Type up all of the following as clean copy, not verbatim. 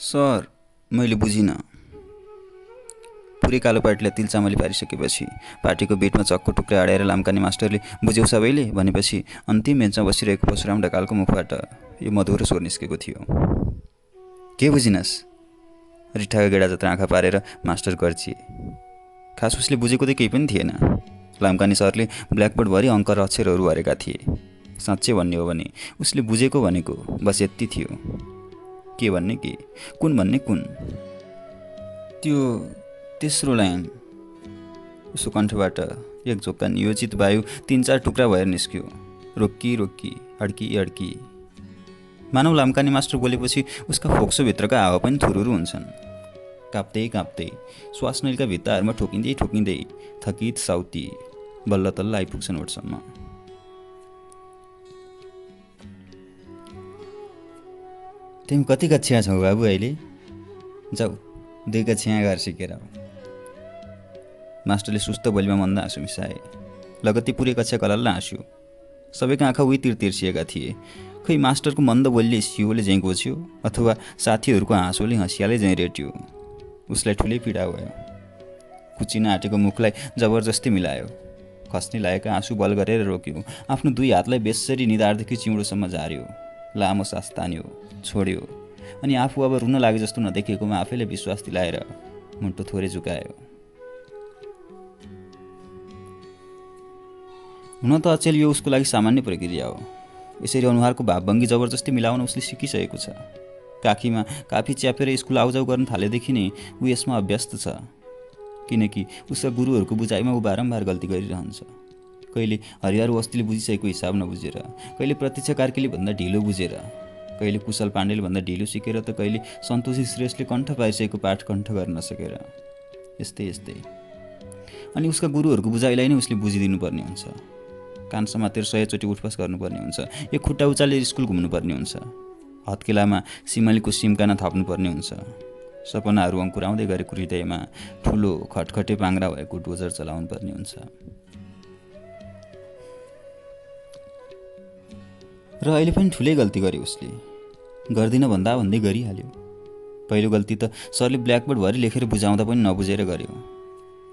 Sir, मैले बुझिनँ। पुरै कालो पार्टीलाई तिल चामली पारिसकेपछि पार्टीको बेटमा चक्को टुक्रा अडाएर लाम्काने मास्टरले बुझ्यौ सबैले भनेपछि अन्तिम बेन्चमा बसिरहेको परशुराम ढकालको मुखबाट यो मधुरो स्वर निस्केको थियो। के बुझिनस्? रिठाको गेडा जत्रा आँखा पारेर मास्टर गर्चिए। खास उसले बुझेको त केही पनि थिएन। लाम्काने सरले ब्ल्याकबोर्डभरि अङ्क र अक्षरहरू भरेका थिए। साँच्चै भन्ने हो भने उसले बुझेको भनेको बस यति थियो। के भन्ने के, कुन भन्ने कुन। त्यो तेस्रो लाइन। उसको कण्ठबाट एक झोक्का नियोजित वायु 3-4 टुक्रा भएर निस्क्यो। रोक्की रोक्की, अड्की अड्की। मानव लाम्काने मास्टर बोलेपछि उसका फोक्सोभित्रका हावा पनि थुरुरु हुन्छन्। काप्दै काप्दै श्वास नलीका भित्ताहरूमा ठोकिँदै ठोकिँदै थकित साउती बल्ल तल्ल आइपुग्छन् ओठसम्म। तिमी कति कक्षा छौ बाबु अहिले? जाऊ 2 कक्षा घर सिकेर। मास्टरले सुस्त बोलीमा मन्द आँसु मिसाए। लगत्तै पुरै कक्षा कलल्ल हाँस्यो। सबैका आँखा उही तिर्सिएका थिए। खै मास्टरको मन्द बोलीले सियोले झैँ गोच्यो अथवा साथीहरूको हाँसोले हँसियाले झैँ रेट्यो। उसलाई ठुलै पीडा भयो। कुचिन आँटेको मुखलाई जबरजस्ती मिलायो। खस्ने लागेका आँसु बल गरेर रोक्यो। आफ्नो 2 हातलाई बेसरी निधारदेखि चिउँडोसम्म झार्यो। लामो सास तान्यो, छोड्यो अनि आफू अब रुन लागे जस्तो नदेखेकोमा आफैले विश्वास दिलाएर मुन्टो थोरै झुकायो। हुन त अचेल यो उसको लागि सामान्य प्रक्रिया हो। यसरी अनुहारको भावभङ्गी जबरजस्ती मिलाउन उसले सिकिसकेको छ। काखीमा काफी च्यापेर स्कुल आउजाउ गर्न थालेदेखि नै ऊ यसमा अभ्यस्त छ। किनकि उसका गुरुहरूको बुझाइमा ऊ बारम्बार गल्ती गरिरहन्छ। कहिले हरिहर वस्तीले बुझिसकेको हिसाब नबुझेर, कहिले प्रतीक्षा कार्कीले भन्दा ढिलो बुझेर, कहिले कुशल पाण्डेले भन्दा ढिलो सिकेर त कहिले सन्तोषी श्रेष्ठले कण्ठ पाइसकेको पाठ कण्ठ गर्न नसकेर। यस्तै यस्तै। अनि उसका गुरुहरूको बुझाइलाई नै उसले बुझिदिनु पर्ने हुन्छ। कान समातेर 100 चोटि उठबस गर्नुपर्ने हुन्छ। एक खुट्टा उचालेर स्कुल घुम्नुपर्ने हुन्छ। हत्केलामा सिमलीको सिमकाना थप्नुपर्ने हुन्छ। सपनाहरू अङ्कुराउँदै गरेको हृदयमा ठुलो खटखटे पाङ्रा भएको डोजर चलाउनु पर्ने हुन्छ। र अहिले पनि ठुलै गल्ती गर्यो उसले। गर्दिन भन्दा भन्दै गरिहाल्यो। पहिलो गल्ती त सरले ब्ल्याकबोर्डभरि लेखेर बुझाउँदा पनि नबुझेर गर्यो।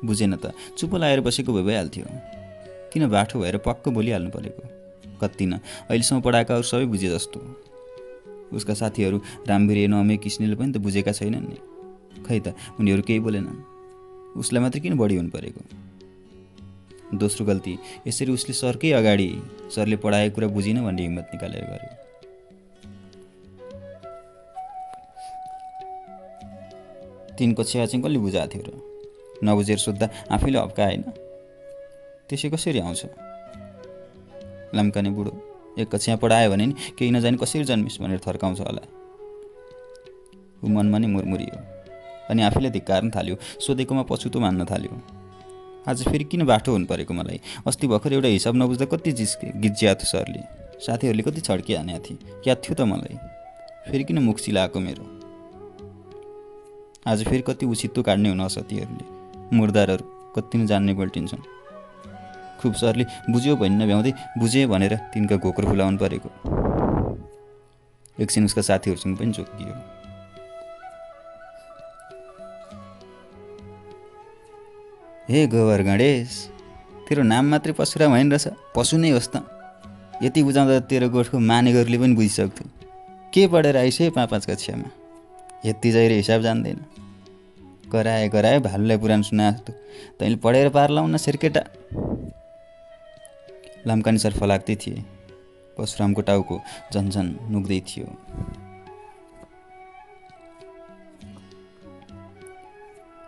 बुझेन त चुप लाएर बसेको भइहाल्थ्यो। किन बाठो भएर पक्क बोलिहाल्नु परेको? कति न अहिलेसम्म पढाएकाहरू सबै बुझे जस्तो। उसका साथीहरू रामवीर नमे किस्नेले पनि त बुझेका छैनन् नि। खै त उनीहरू केही बोलेनन्। उसलाई मात्रै किन बढी हुनु परेको? दोस्रो गल्ती यसरी उसले सरकै अगाडि सरले पढाएको कुरा बुझिन भन्ने हिम्मत निकालेर गर्यो। तीन कक्षा चाहिँ कसले बुझाएको थियो र? नबुझेर सोद्धा आफैले हप्काएन? त्यसै कसरी आउँछ? लाम्काने बुढो 1 कक्षा पढायो भने नि केही नजाने कसरी जन्मिस् भनेर थर्काउँछ होला। ऊ मनमा नै मुरमुरियो अनि आफैले धिक्कार्न थाल्यो। सोधेकोमा पछुतो मान्न थाल्यो। आज फेरि किन बाठो हुनु परेको मलाई? अस्ति भर्खर एउटा हिसाब नबुझ्दा कति गिज्जिया थियो सरले। साथीहरूले कति छड्के हानेका थिए। याद थियो त मलाई। फेरि किन मुख चिलाएको मेरो? आज फेरि कति उछित्तो काट्ने हुन असतीहरूले। मुर्दारहरू कति न जान्ने गल्टिन्छन्। खुब सरले बुझ्यो भन्न भ्याउँदै बुझे भनेर तिनका घोक्रो फुलाउनु परेको। एकछिन उसका साथीहरूसँग पनि चोकियो। हे गोबर गणेश, तेरो नाम मात्रै परशुराम होइन रहेछ, पशु नै होस् त। यति बुझाउँदा तेरो गोठको मानेगरले पनि बुझिसक्थ्यो। के पढेर आइस 5 कक्षामा? यति जहिले हिसाब जान्दैन। कराए भालुलाई पुराण सुना जस्तो तैँले पढेर पार लाउन सेर्केटा। लाम्काने सर फलाक्दै थिए। परशुरामको टाउको झन्झन नुक्दै थियो।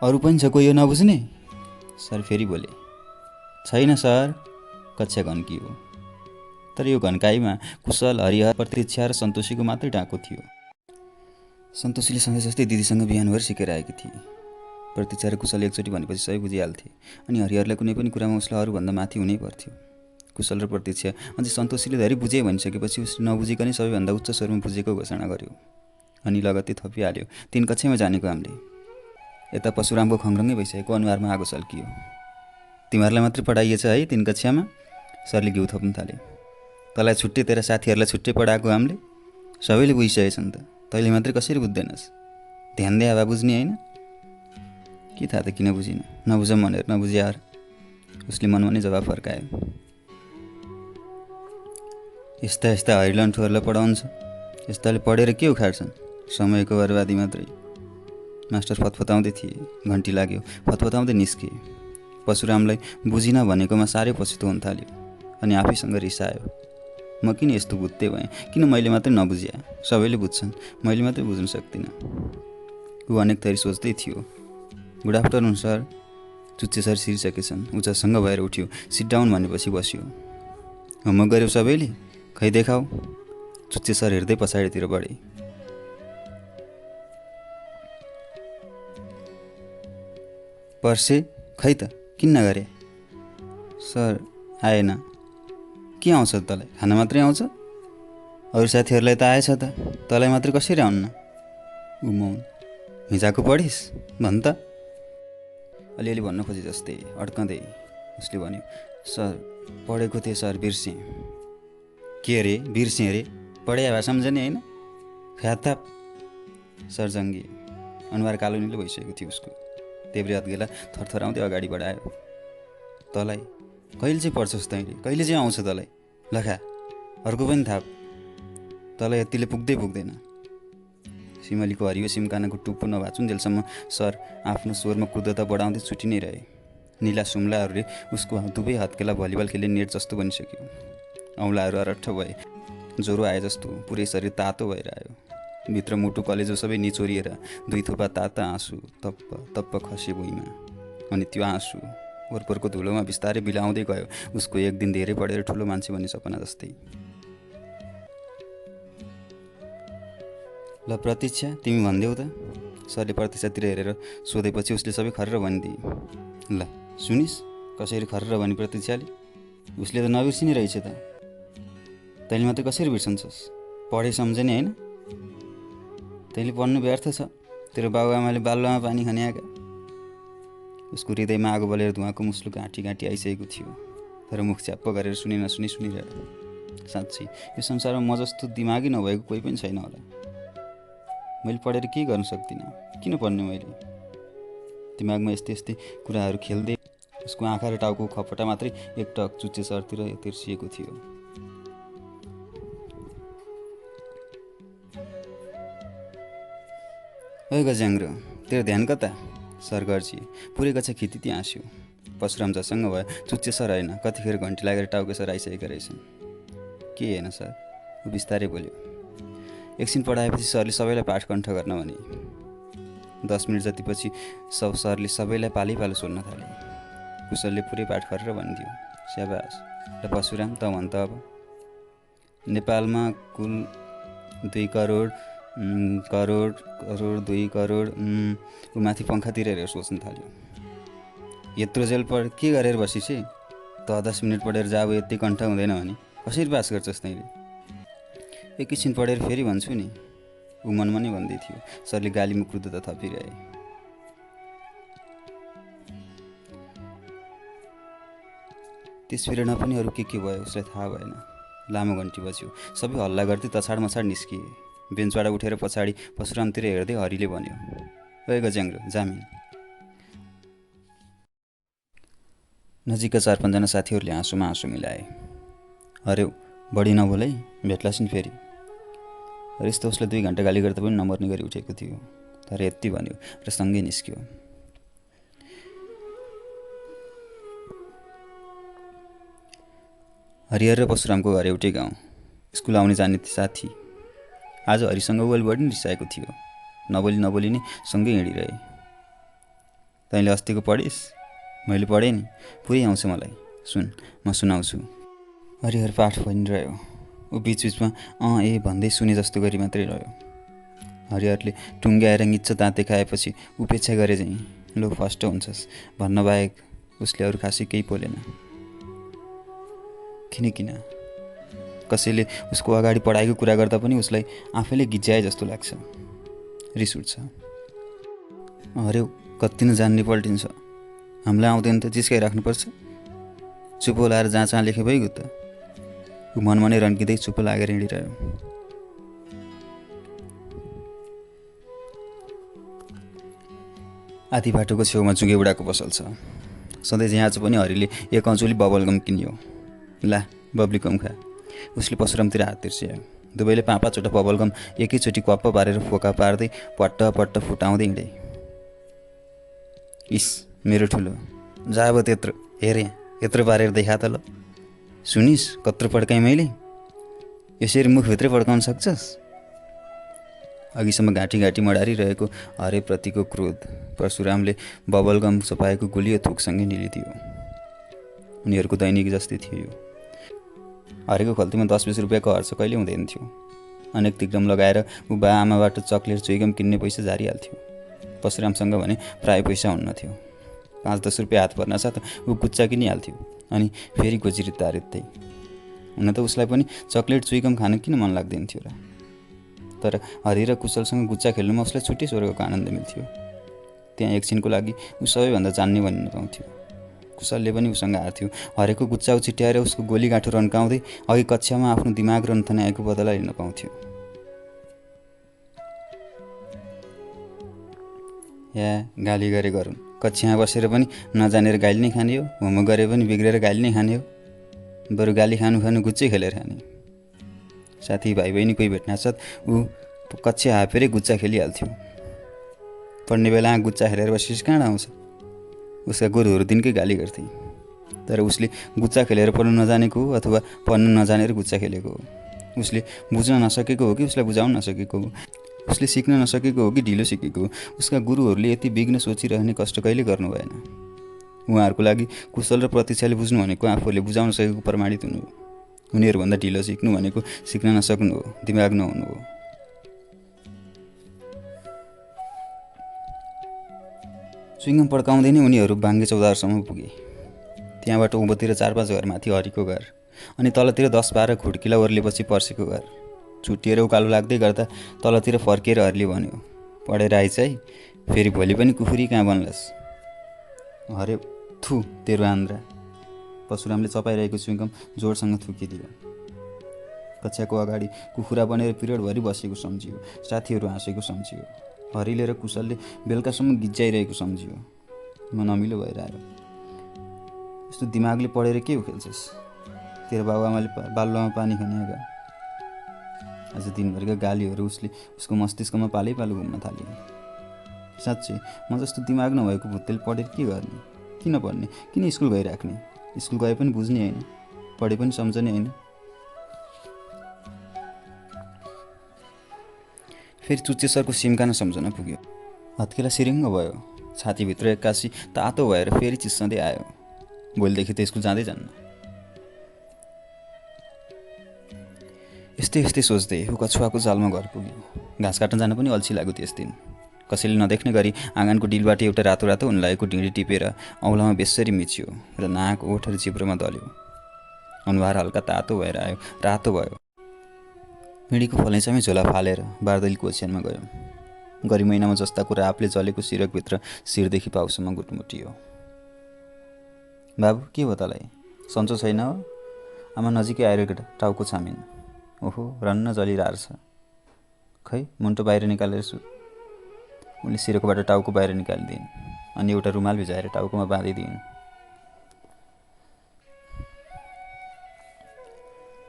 अरू पनि छ कोही यो नबुझ्ने? सर फेरि बोले। छैन सर, कक्षा घन्कियो। तर यो घन्काइमा कुशल, हरिहर, प्रतीक्षा र सन्तोषीको मात्रै टाँको थियो। सन्तोषीले सँगै जस्तै दिदीसँग बिहानभर सिकेर आएकी थिए। प्रतीक्षा र कुशल एकचोटि भनेपछि सबै बुझिहाल्थे अनि हरिहरलाई कुनै पनि कुरामा उसलाई अरूभन्दा माथि हुनै पर्थ्यो। कुशल र प्रतीक्षा अझै सन्तोषीले धरि बुझे भनिसकेपछि उसले नबुझिकनै सबैभन्दा उच्च स्वरमा बुझेको घोषणा गर्यो अनि लगत्तै थपिहाल्यो। 3 कक्षामा जानेको हामीले। यता परशुरामको खङरङ्गै भइसकेको अनुहारमा आगो सल्कियो। तिमीहरूलाई मात्रै पढाइएछ है 3 कक्षामा? सरले घिउ थप्न थाले। तँलाई छुट्टै तेरा साथीहरूलाई छुट्टै पढाएको हामीले? सबैले बुझिसकेछन् त, तैँले मात्रै कसरी बुझ्दैनस्? ध्यान दे आवा बुझ्ने होइन? के थाहा त किन बुझिन? नबुझौँ भनेर नबुझे यार। उसले मनमा नै जवाफ फर्कायो। यस्ता यस्ता हैलन्ठुहरूलाई पढाउँछ, यस्ताले पढेर के उखाड्छन्? समयको बर्बादी मात्रै। मास्टर फतफताउँदै थिए। घन्टी लाग्यो, फतफताउँदै निस्के। परशुरामलाई बुझिन भनेकोमा साह्रै पछुतो हुन थाल्यो अनि आफैसँग रिसायो। म किन यस्तो बुझ्दै भएँ? किन मैले मात्रै नबुझ्या? सबैले बुझ्छन्, मैले मात्रै बुझ्न सक्दिनँ। ऊ अनेक थरी सोच्दै थियो। Good afternoon sir. चुच्चे सर सिरिसकेछन्। ऊ झसङ्ग भएर उठ्यो। सिट डाउन भनेपछि बस्यो। होमवर्क गऱ्यौ सबैले? खै देखाऊ। चुच्चे सर हेर्दै पछाडितिर बढे। पर्से खै त किन नगरे? सर आएन। के आउँछ तँलाई? खाना मात्रै आउँछ? अरू साथीहरूलाई त आएछ त, तँलाई मात्रै कसरी आउन्न? ऊ मौन। हिजोको पढिस् भन् त। अलिअलि भन्न खोजे जस्तै अड्कँदै उसले भन्यो, सर पढेको थिएँ सर, बिर्सेँ। के अरे बिर्सेँ अरे? पढे भए सम्झने होइन? ख्याताप। सर जङ्गी। अनुहार कालो निलो भइसकेको थियो उसको। देब्रे हत्केला थरथराउँदै अगाडि बढायो। तँलाई कहिले चाहिँ पढ्छस् तैँले? कहिले चाहिँ आउँछ तँलाई? लखा अर्को पनि थाप। तँलाई यतिले पुग्दै पुग्दैन। सिमलीको हरियो सिमकानाको टुप्पो नभाचुन्जेलसम्म सर आफ्नो स्वरमा क्रुद्धता बढाउँदै छुटी नै रहे। निला सुम्लाहरूले उसको दुवै हत्केला भलिबल खेल्ने नेट जस्तो बनिसक्यो। औँलाहरू अरट्ठ भए। ज्वरो आए जस्तो पुरै शरीर तातो भएर आयो। भित्र मुटु कलेजो सबै निचोरिएर दुई थोपा ताता आँसु तप्प तप्प खसे भुइँमा। अनि त्यो आँसु वरपरको धुलोमा बिस्तारै बिलाउँदै गयो, उसको एक दिन धेरै पढेर ठुलो मान्छे भन्ने सपना जस्तै। ल प्रतीक्षा, तिमी भनिदेऊ त। सरले प्रतीक्षातिर हेरेर सोधेपछि उसले सबै खर्र भनिदिए। ल सुनिस् कसरी खर्र भनी प्रतीक्षाले? उसले त नबिर्सिने रहेछ त। तैँले मात्रै कसरी बिर्सन्छस्? पढे सम्झने होइन? तैँले पढ्नु व्यर्थ छ। तेरो बाबुआमाले बालुवामा पानी खन्याएका। उसको हृदयमा आगो बलेर धुवाँको मुस्लो गाँठी गाँठी आइसकेको थियो। तर मुख च्याप्प गरेर सुने नसुनी सुनिरह्यो। साँच्चै यो संसारमा म जस्तो दिमागै नभएको कोही पनि छैन होला। मैले पढेर केही गर्न सक्दिनँ। किन पढ्ने मैले? दिमागमा यस्तै यस्तै कुराहरू खेल्दै उसको आँखा र टाउको खपटा मात्रै एकटक चुच्चे सरतिर तिर्सिएको थियो। ओ गज्याङ्ग्रो, तेरो ध्यान कता? सर गर्जिए। पुरै कक्षा खितिती हाँस्यो। परशुराम झसङ्ग भयो। चुच्चे सर होइन, कतिखेर घन्टी लागेर टाउके सर आइसकेका रहेछन्। के होइन सर? ऊ बिस्तारै बोल्यो। एकछिन पढाएपछि सरले सबैलाई पाठ कण्ठ गर्न भने। 10 मिनट जतिपछि सरले सबैलाई पालै पालो सोध्न थाले। कुशलले पुरै पाठ गरेर भनिदियो। स्याबास। र परशुराम त भन् त अब। नेपालमा कुल 2 करोड 2 करोड ऊ माथि पङ्खातिर हेरेर सोच्न थाल्यो। यत्रो जेल पढ के गरेर बसिसे? त 10 मिनट पढेर जाब यति कण्ठ हुँदैन भने कसरी पास गर्छस् तैँले? एकैछिन पढेर फेरि भन्छु नि। ऊ मनमा नै भन्दै थियो। सरले गालीमा क्रुद्धता थपिरहे। त्यस पिरियडमा पनि अरू के भयो उसलाई थाहा भएन। लामो घन्टी बज्यो। सबै हल्ला गर्दै तछाड मछाड निस्किए। बेन्चबाट उठेर पछाडि परशुरामतिर हेर्दै हरिले भन्यो, ओए गज्याङ्ग्रो, जामिन। नजिकका 4-5 जना साथीहरूले आँसुमा आँसु मिलाए। अरे बढी नबोल है, भेट्लासिन् फेरि। हरिस त उसलाई 2 घन्टा गाली गर्दा पनि नमर्ने गरी उठेको थियो। तर यति भन्यो र सँगै निस्क्यो। हरिहर र परशुरामको घर एउटै गाउँ। स्कुल आउने जाने साथी। आज हरिसँग उल बढी रिसाएको थियो। नबोली नबोली नै सँगै हिँडिरहे। तैँले अस्तिको पढिस्? मैले पढेँ नि, पुरै आउँछ मलाई। सुन, म सुनाउँछु। हरिहर पाठ भनिरह्यो। ऊ बिचबिचमा ए भन्दै सुने जस्तो गरी मात्रै रह्यो। हरिहरले टुङ्ग्याएर निच्च दाँत देखाएपछि उपेक्षा गरे चाहिँ, लो फर्स्ट हुन्छस् भन्न बाहेक उसले अरू खासै केही बोलेन। किन कसैले उसको अगाडि पढाइको कुरा गर्दा पनि उसलाई आफैले गिज्याए जस्तो लाग्छ। रिस उठ्छ। अरे कति नजान्ने पल्टिन्छ। हामीलाई आउँदैन त जिस्काइराख्नुपर्छ? चुप लाएर जहाँ लेखे भइगयो त। ऊ मनमा नै रन्किँदै चुप लागेर हिँडिरह्यो। आधी बाटोको छेउमा जुगे बुढाको पसल छ। सधैँ यहाँ आज पनि हरिले एक औँचुली बबलगम किन्यो। ला बब्लीगम खा। उसले परशुरामतिर हात तिर्स्यायो। दुवैले 5-5 वटा बबलगम एकैचोटि क्वाप्प पारेर फोका पार्दै पट्ट पट्ट फुटाउँदै हिँडे। इस मेरो ठुलो, जा अब त्यत्रो, हेर यहाँ, यत्रो पारेर देखा त ल। सुनिस् कत्रो पड्काएँ मैले? यसरी मुखभित्रै पड्काउन सक्छस्? अघिसम्म घाँटी घाँटी मडारिरहेको हरेप्रतिको क्रोध परशुरामले बबलगम चपाएको गुलियो थुकसँगै निलिदियो। उनीहरूको दैनिक जस्तै थियो यो। हरेको खल्तीमा 10-20 रुपियाँको खर्च कहिले हुँदैन थियो। अनेक तिग्रम लगाएर ऊ बा आमाबाट चक्लेट चुइगम किन्ने पैसा झारिहाल्थ्यो। परशुरामसँग भने प्राय पैसा हुन्न थियो। 5-10 रुपियाँ हात पर्न साथ ऊ गुच्चा किनिहाल्थ्यो अनि फेरि गोजिरित्ता रित्तै। हुन त उसलाई पनि चक्लेट चुइगम खान किन मन लाग्दैन थियो र? तर हरि र कुशलसँग गुच्चा खेल्नुमा उसलाई छुट्टै स्वर्गको आनन्द मिल्थ्यो। त्यहाँ एकछिनको लागि ऊ सबैभन्दा जान्ने बनिन पाउँथ्यो। कुशलले पनि उसँग हार्थ्यो। हरेको गुच्चा छिट्याएर उसको गोली गाँठो रन्काउँदै अघि कक्षामा आफ्नो दिमाग र नथन्याएको बदला लिन पाउँथ्यो। या गाली गरे गरून्, कक्षामा बसेर पनि नजानेर गाली नै खाने हो, होमवर्क गरे पनि बिग्रेर गाली नै खाने हो, बरु गाली खानु गुच्चै खेलेर खाने। साथी भाइ बहिनी कोही भेट्नासाथ ऊ कक्षा हापेरै गुच्चा खेलिहाल्थ्यो। पढ्ने बेला गुच्चा खेलेर बसेपछि कहाँ आउँछ? उसका गुरुहरू दिनकै गाली गर्थे। तर उसले गुच्चा खेलेर पढ्नु नजानेको हो अथवा पढ्नु नजानेर गुच्चा खेलेको हो। उसले बुझ्न नसकेको हो कि उसलाई बुझाउन नसकेको हो। उसले सिक्न नसकेको हो कि ढिलो सिकेको हो। उसका गुरुहरूले यति विघ्न सोचिरहने कष्ट कहिले गर्नु भएन। उहाँहरूको लागि कुशल र प्रतीक्षाले बुझ्नु भनेको आफूले बुझाउन सकेको प्रमाणित हुनु हो। उनीहरूभन्दा ढिलो सिक्नु भनेको सिक्न नसक्नु हो, दिमाग नहुनु हो। चुइङम पड्काउँदै नै उनीहरू बाङ्गे चौधारसम्म पुगे। त्यहाँबाट उँभोतिर 4-5 घर माथि हरिको घर अनि तलतिर 10-12 खुड्किला ओर्लेपछि पर्सेको घर। छुट्टिएर उकालो लाग्दै गर्दा तलतिर फर्किएर हरिले भन्यो, पढेर आइज है, फेरि भोलि पनि कुखुरी कहाँ बन्लास्? हरे थु तेरो आन्द्रा। परशुरामले चपाइरहेको चुइङम जोडसँग थुकिदियो। कक्षाको अगाडि कुखुरा बनेर पिरियडभरि बसेको सम्झियो। साथीहरू हाँसेको सम्झियो। हरिले र कुशलले बेलुकासम्म गिज्जाइरहेको सम्झियो। म नमिलो भएर आयो। यस्तो दिमागले पढेर के उखेल्छस्? तेरो बाबुआमाले बालुवामा पानी खन्याएका। आज दिनभरिका गालीहरू उसको मस्तिष्कमा पालै पालो घुम्न थाल्यो। साँच्चै म जस्तो दिमाग नभएको भुत्तेले पढेर के गर्ने? किन पढ्ने? किन स्कुल गइराख्ने? स्कुल गए पनि बुझ्ने होइन, पढे पनि सम्झने होइन। फेरि चुच्चे सरको सिम्काना सम्झना पुग्यो। हत्केला सिरिङ्ग भयो। छातीभित्र एक्कासी तातो भएर फेरि चिस्सँदै आयो। भोलिदेखि त स्कुल जाँदै जान्न। यस्तै सोच्दै ऊ कछुवाको जालमा घर पुग्यो। घाँस काट्न जान पनि अल्छी लाग्यो त्यस दिन। कसैले नदेख्ने गरी आँगनको डिलबाट एउटा रातो रातो हुन लागेको ढिँडी टिपेर औँलामा बेसरी मिच्यो र नाक ओठ र जिब्रोमा दल्यो। अनुहार हल्का तातो भएर आयो, रातो भयो। मिडीको फलैँचामै झोला फालेर बारदलीको ओछ्यानमा गयो। गरी महिनामा जस्ताको रापले जलेको सिरकभित्र शिरदेखि पाउसम्म गुटमुटियो। बाबु के भयो तँलाई? सन्चो छैन हो? आमा नजिकै आएर टाउको छामिन्। ओहो रन्न जलिरहेको छ। खै मुन्टो बाहिर निकालेर उनले सिरकोबाट टाउको बाहिर निकालिदिइन् अनि एउटा रुमाल भिजाएर टाउकोमा बाँधिदिइन्।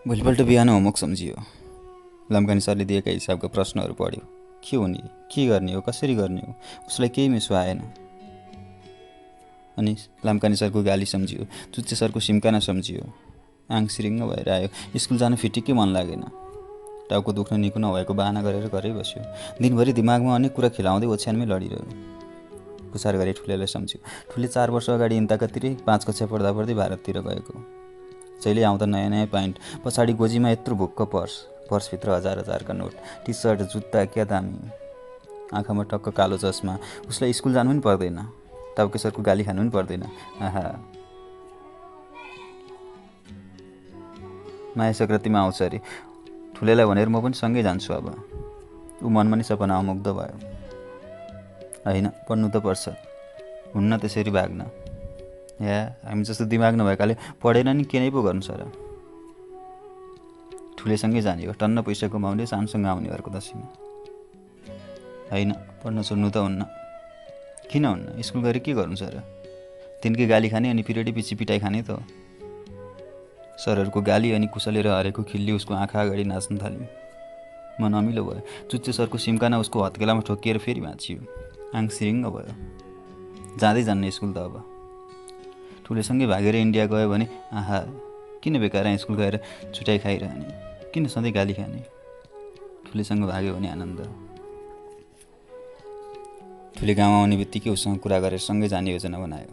भोलिपल्ट बिहान होमवर्क सम्झियो। लामकाने सरले दिएका हिसाबका प्रश्नहरू पढ्यो। के हुने, के गर्ने हो, कसरी गर्ने हो, उसलाई केही मेसो आएन। अनि लामकाने सरको गाली सम्झियो, चुच्चे सरको सिम्काना सम्झियो। आङ सिरिङ्ग भएर आयो। स्कुल जान फिटिक्कै मन लागेन। टाउको दुख्न निको नभएको बाहना गरेर घरै बस्यो। दिनभरि दिमागमा अनेक कुरा खेलाउँदै ओछ्यानमै लडिरह्यो। पुछार गरे ठुलेलाई सम्झ्यो। ठुले 4 वर्ष अगाडि इन्ताकातिरै 5 कक्षा पढ्दा पढ्दै भारततिर गएको। जहिले आउँदा नयाँ नयाँ प्यान्ट, पछाडि गोजीमा यत्रो भुक्क पर्सभित्र हजार-हजारका नोट, टी सर्ट, जुत्ता क्या दामी। आँखामा टक्क कालो चस्मा। उसलाई स्कुल जानु पनि पर्दैन, टाउके सरको गाली खानु पनि पर्दैन। आहा माया सङ्क्रान्तिमा आउँछ अरे। ठुलेलाई भनेर म पनि सँगै जान्छु अब। ऊ मनमा नै सपनामा मुग्ध भयो। होइन पढ्नु त पर्छ, हुन्न त्यसरी भाग्न। या हामी जस्तो दिमाग नभएकाले पढेर नि के नै पो गर्नु छ र? ठुलेसँगै जाने हो, टन्न पैसा कमाउने, सानसँग आउने अर्को दसैँमा। होइन पढ्न छोड्नु त हुन्न। किन हुन्न? स्कुल गएर के गर्नु सर? तिनकै गाली खाने अनि पिरियडै पछि पिटाइ खाने त। सरहरूको गाली अनि कुशलेर हरेको खिल्ली उसको आँखा अगाडि नाच्न थाल्यो। म नमिलो भयो। चुच्चे सरको सिम्काना उसको हत्केलामा ठोकिएर फेरि भाँचियो। आङ सिरिङ्ग भयो। जाँदै जान्ने स्कुल त अब। ठुलेसँगै भागेर इन्डिया गयो भने आहा किन बेकार स्कुल गएर छुट्याइ खाइरहने, किन सधैँ गाली खाने। ठुलेसँग भाग्यो भने आनन्द। ठुले गाउँ आउने बित्तिकै उसँग कुरा गरेर सँगै जाने योजना बनायो।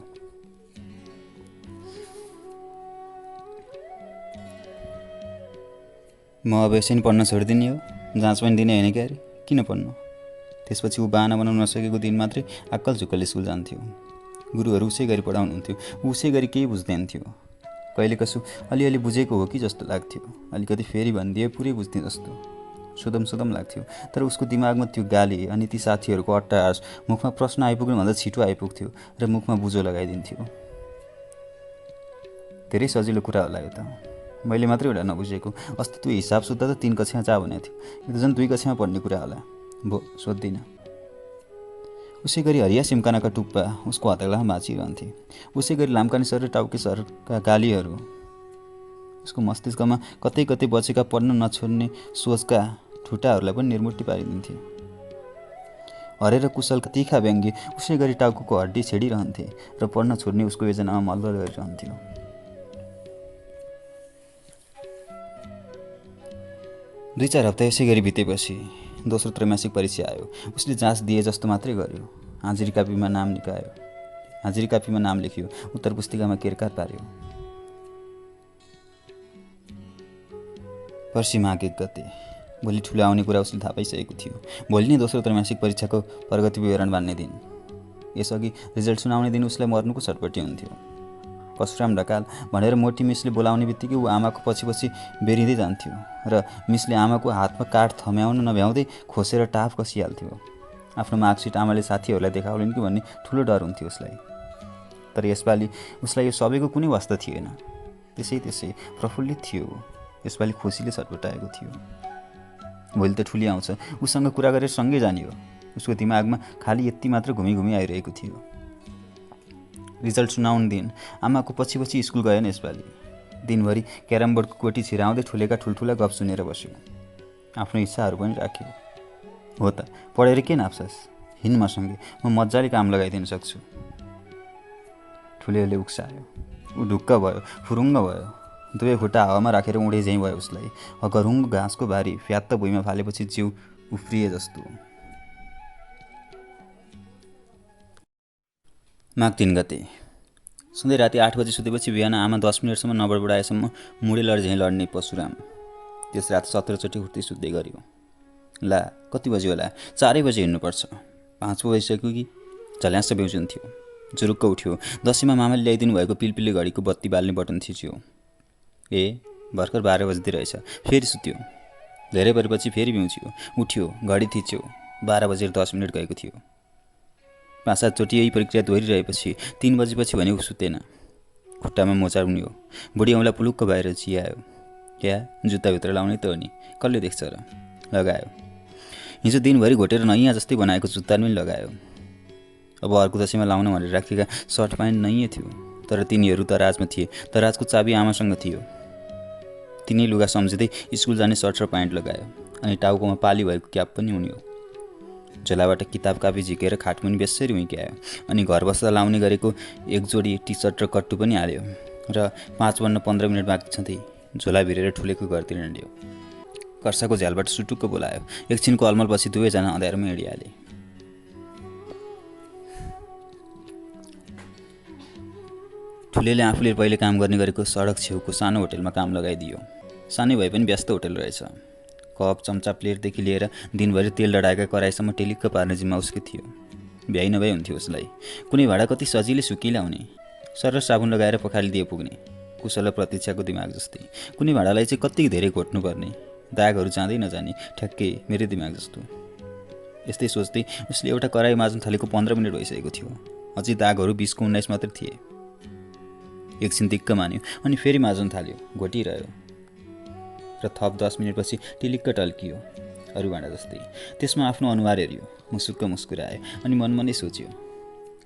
म अब यसै पढ्न छोडिदिने हो, जाँच पनि दिने होइन क्या अरे, किन पढ्नु? त्यसपछि ऊ बाहना बनाउन नसकेको दिन मात्रै अक्कल झुक्कल स्कुल जान्थ्यो। गुरुहरू उसै गरी पढाउनुहुन्थ्यो, उसै गरी केही बुझ्दैन थियो। कहिले कसो अलिअलि बुझेको हो कि जस्तो लाग्थ्यो, अलिकति फेरि भनिदिए पुरै बुझ्ने जस्तो सोधम लाग्थ्यो। तर उसको दिमागमा त्यो गाली अनि ती साथीहरूको अट्टहास, मुखमा प्रश्न आइपुग्नुभन्दा छिटो आइपुग्थ्यो र मुखमा बुझो लगाइदिन्थ्यो। धेरै सजिलो कुरा होला यो त, मैले मात्रै एउटा नबुझेको। अस्ति त्यो हिसाब सुत्दा त 3 कक्षामा जा भनेको थियो, यो त झन् 2 कक्षामा पढ्ने कुरा होला। भो सोध्दिनँ। उसै गरी हरिया सिम्कानाका टुप्पा उसको हतगलामा भाँचिरहन्थे। उसै गरी लाम्काने सर र टाउके सरका गालीहरू उसको मस्तिष्कमा कतै कतै बचेका पढ्न नछोड्ने सोचका ठुटाहरूलाई पनि निर्मुक्ति पारिदिन्थे। हरे र कुशलका तीखा व्यङ्ग्य उसै गरी टाउको हड्डी छेडिरहन्थे र पढ्न छोड्ने उसको योजनामा मल्ल गरिरहन्थ्यो। दुई चार हप्ता यसै गरी बितेपछि दोस्रो त्रैमासिक परीक्षा आयो। उसले जाँच दिए जस्तो मात्रै गर्यो। हाजिरी कापीमा नाम लेखियो, उत्तर पुस्तिकामा केरकार पार्यो। पर्सि माघ 1 गते, भोलि ठुलो आउने कुरा उसले थाहा पाइसकेको थियो। भोलि नै दोस्रो त्रैमासिक परीक्षाको प्रगति विवरण बाँड्ने दिन। यसअघि रिजल्ट सुनाउने दिन उसलाई मर्नुको छटपटी हुन्थ्यो। परशुराम ढकाल भनेर मोटी मिसले बोलाउने बित्तिकै ऊ आमाको पछि बेरिँदै जान्थ्यो र मिसले आमाको हातमा कार्ड थम्याउन नभ्याउँदै खोसेर टाफ कसिहाल्थ्यो। आफ्नो मार्कसिट आमाले साथीहरूलाई देखाउलिन् कि भन्ने ठुलो डर हुन्थ्यो उसलाई। तर यसपालि उसलाई यो सबैको कुनै वास्ता थिएन। त्यसै प्रफुल्लित थियो। यसपालि खुसीले छटपटाएको थियो। भोलि त ठुली आउँछ, उसँग कुरा गरेर सँगै जाने हो। उसको दिमागमा खालि यति मात्र घुमी आइरहेको थियो। रिजल्ट सुनाउने दिन आमाको पछि स्कुल गएन यसपालि। दिनभरि क्यारम बोर्डको कोटी छिराउँदै ठुलेका ठुल्ठुला गफ सुनेर बस्यो। आफ्नो इच्छाहरू पनि राख्यो। हो त, पढेर के नाप्छस्? हिँड मसँगै, म मजाले काम लगाइदिन सक्छु। ठुलेले उक्सायो। ऊ ढुक्क भयो, फुरुङ्ग भयो। दुवै खुट्टा हावामा राखेर उडे झैँ भयो उसलाई। अगरुङ्ग घाँसको भारी फ्यात्त भुइँमा फालेपछि जिउ उफ्रिए जस्तो। माघ 3 गते, सधैँ राति 8 बजे सुतेपछि बिहान आमा 10 मिनटसम्म नबडबडाएसम्म मुडे लड झैँ लड्ने परशुराम त्यस रात 17 चोटि उठ्दै सुत्दै गर्यो। ला कति बजी होला? 4 बजे हिँड्नुपर्छ। 5 पो बजिसक्यो कि? झल्यास बेउजुन्थ्यो। जुरुक्क उठ्यो। दसैँमा मामाले ल्याइदिनु भएको पिलपिल्ले घडीको बत्ती बाल्ने बटन थिच्यो। ए भर्खर 12 बज्दै रहेछ। फेरि सुत्यो। धेरै परेपछि फेरि बिउज्यो। उठ्यो, घडी थिच्यो। 12 बजेर 10 मिनट गएको थियो। 5-7 चोटि यही प्रक्रिया दोहोरिरहेपछि 3 बजेपछि भने ऊ सुतेन। खुट्टामा मोचा उन्यो। बुढी औँला पुलुक्क भएर चियायो। या जुत्ताभित्र लाउने त हो नि, कसले देख्छ र? लगायो। हिजो दिनभरि घोटेर नयाँ जस्तै बनाएको जुत्ता पनि लगायो। अब अर्को दशैँमा लाउन भनेर राखेका सर्ट प्यान्ट नयाँ थियो, तर तिनीहरू दराजमा थिए। दराजको चाबी आमासँग थियो। तिनै लुगा सम्झिँदै स्कुल जाने सर्ट र प्यान्ट लगायो अनि टाउकोमा पाली भएको क्याप पनि उन्यो। झोलाबाट किताब कापी झिकेर खाटमुनि बेसरी उइक्यायो अनि घर बस्दा लाउने गरेको एक जोडी टी सर्ट र कट्टु पनि हाल्यो र 5:15 मिनट बाँकी छँदै झोला भिरेर ठुलेको घरतिर हिँड्यो। कर्साको झ्यालबाट सुटुक्क बोलायो। एकछिनको अलमलपछि दुवैजना अँध्यारोमा हिँडिहाले। ठुलेले आफूले पहिले काम गर्ने गरेको सडक छेउको सानो होटेलमा काम लगाइदियो। सानै भए पनि व्यस्त होटेल रहेछ। कप चम्चा प्लेटदेखि लिएर दिनभरि तेल डढाएका कराईसम्म टेलिक्क पार्ने जिम्मा उसकै थियो। भ्याइ नभए हुन्थ्यो उसलाई। कुनै भाडा कति सजिलै सुकिलाउने, सर र साबुन लगाएर पखालिदिए पुग्ने, कुशल र प्रतीक्षाको दिमाग जस्तै। कुनै भाडालाई चाहिँ कति धेरै घोट्नुपर्ने, दागहरू जाँदै नजाने, ठ्याक्कै मेरै दिमाग जस्तो। यस्तै सोच्दै उसले एउटा कराई माझ्न थालेको 15 मिनट भइसकेको थियो। अझै दागहरू 20 को 19 मात्रै थिए। एकछिन दिक्क मान्यो अनि फेरि माझ्न थाल्यो। घोटिरह्यो र थप 10 मिनटपछि टिलिक्क टल्कियो, अरू भाँडा जस्तै। त्यसमा आफ्नो अनुहार हेऱ्यो, मुसुक्क मुस्कुरायो अनि मनमनै सोच्यो,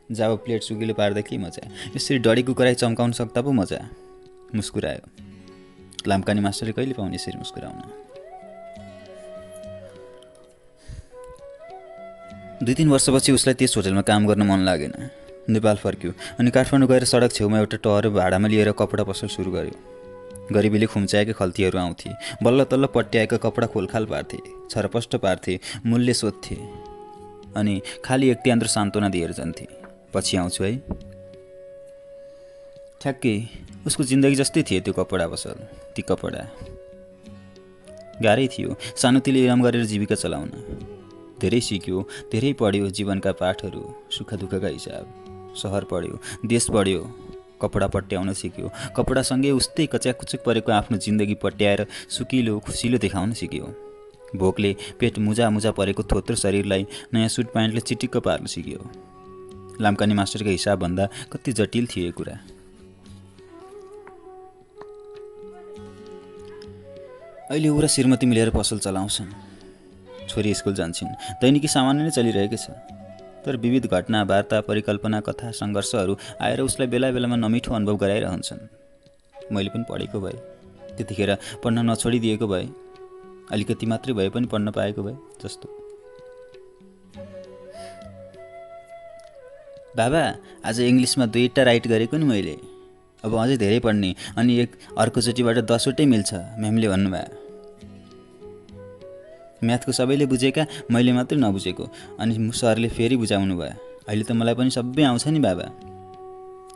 जब प्लेट सुकिलो पार्दा के मजा, यसरी डढेको कराई चम्काउन सक्दा पो मजा। मुस्कुरायो। लाम्काने मास्टरले कहिले पाउने यसरी मुस्कुराउन। 2-3 वर्षपछि उसलाई त्यस होटलमा काम गर्न मन लागेन। नेपाल फर्क्यो अनि काठमाडौँ गएर सडक छेउमा एउटा टहर भाडामा लिएर कपडा पसल सुरु गर्यो। गरिबीले खुम्चाएका खल्तीहरू आउँथे, बल्ल तल्ल पट्याएका कपडा खोलखाल पार्थे, छरपष्ट पार्थे, मूल्य सोध्थे अनि खाली एक ट्यान्द्रो सान्त्वना दिएर जान्थे, पछि आउँछु है। ठ्याक्कै उसको जिन्दगी जस्तै थिए त्यो कपडा पसल, ती कपडा। गाह्रै थियो सानोतिले काम गरेर जीविका चलाउन। धेरै सिक्यो, धेरै पढ्यो जीवनका पाठहरू, सुख दुःखका हिसाब। सहर पढ्यो, देश पढ्यो, कपडा पट्याउन सिक्यो। कपडासँगै उस्तै कच्याकुचुक परेको आफ्नो जिन्दगी पट्याएर सुकिलो खुसिलो देखाउन सिक्यो। भोकले पेट मुजा मुजा परेको थोत्रो शरीरलाई नयाँ सुट प्यान्टले चिटिक्क पार्न सिक्यो। लाम्काने मास्टरको हिसाबभन्दा कति जटिल थियो यो कुरा। अहिले ऊ र श्रीमती मिलेर पसल चलाउँछन्। छोरी स्कुल जान्छन्। दैनिकी सामान्य नै चलिरहेको छ, तर विविध घटना, वार्ता, परिकल्पना, कथा, सङ्घर्षहरू आएर उसलाई बेला बेलामा नमिठो अनुभव गराइरहन्छन्। मैले पनि पढेको भए, त्यतिखेर पढ्न नछोडिदिएको भए, अलिकति मात्रै भए पनि पढ्न पाएको भए जस्तो। बाबा, आज इङ्ग्लिसमा 2टा राइट गरेको नि मैले, अब अझै धेरै पढ्ने अनि अर्कोचोटिबाट 10वटै मिल्छ, म्यामले भन्नुभयो। म्याथको सबैले बुझेका, मैले मात्रै नबुझेको, अनि सरले फेरि बुझाउनु भयो। अहिले त मलाई पनि सबै आउँछ नि बाबा।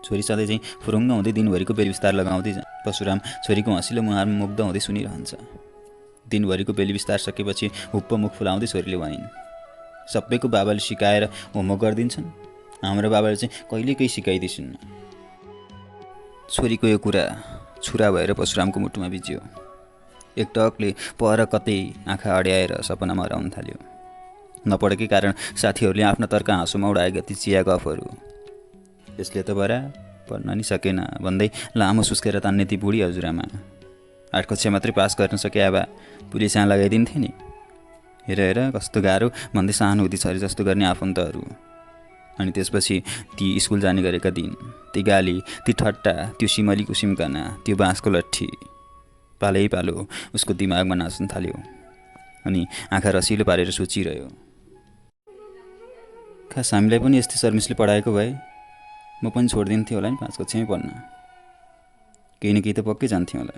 छोरी सधैँ चाहिँ फुरुङ्ग हुँदै दिनभरिको बेली विस्तार लगाउँदै परशुराम छोरीको हँसिलो मुहारमा मुग्ध हुँदै सुनिरहन्छ। दिनभरिको बेली विस्तार सकेपछि हुप्प मुख फुलाउँदै छोरीले भनिन्, सबैको बाबाले सिकाएर होमवर्क गरिदिन्छन्, हाम्रो बाबाले चाहिँ कहिले केही सिकाइदिन्छन्। छोरीको यो कुरा छुरा भएर परशुरामको मुटुमा बिज्यो। एकटकले पर कतै आँखा अड्याएर सपनामा हराउन थाल्यो। नपढेकै कारण साथीहरूले आफ्ना तर्क हाँसोमा उडाएका ती चिया गफहरू, यसले त बरा पढ्न नि सकेन भन्दै लामो सुस्केर तान्ने ती बुढी हजुरआमा, 8 कक्षा मात्रै पास गर्न सके अब पुलिस यहाँ लगाइदिन्थे नि, हेर हेर कस्तो गाह्रो भन्दै सहानुभूति छरे जस्तो गर्ने आफन्तहरू। अनि त्यसपछि ती स्कुल जाने गरेका दिन, ती गाली, ती ठट्टा, त्यो सिमलीको सिम्कना, त्यो बाँसको लट्ठी, पालै पालो उसको दिमागमा नाच्न थाल्यो अनि आँखा रसिलो पारेर सोचिरह्यो, खास हामीलाई पनि यस्तै सर्मिसले पढाएको भए म पनि छोडिदिन्थेँ होला नि 5 कक्षामै पढ्न, केही न केही त पक्कै जान्थेँ होला।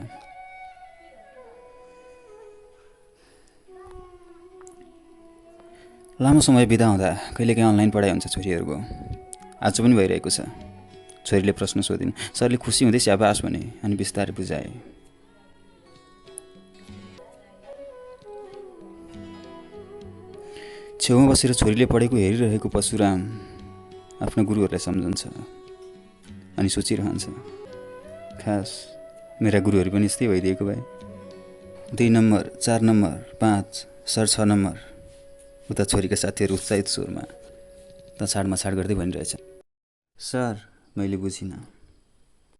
लामो समय बिदा हुँदा कहिलेकाहीँ अनलाइन पढाइ हुन्छ छोरीहरूको। आज पनि भइरहेको छ। छोरीले प्रश्न सोधिन्, सरले खुसी हुँदै स्याबास भने अनि बिस्तारै बुझाए। छेउमा बसेर छोरीले पढेको हेरिरहेको परशुराम आफ्ना गुरुहरूलाई सम्झन्छ अनि सोचिरहन्छ, खास मेरा गुरुहरू पनि यस्तै भइदिएको भए। 2 नम्बर, 4 नम्बर, 5, सर 6 नम्बर। उता छोरीका साथीहरू उत्साहित स्वरमा तछाड मछाड गर्दै भनिरहेछ, सर मैले बुझिनँ।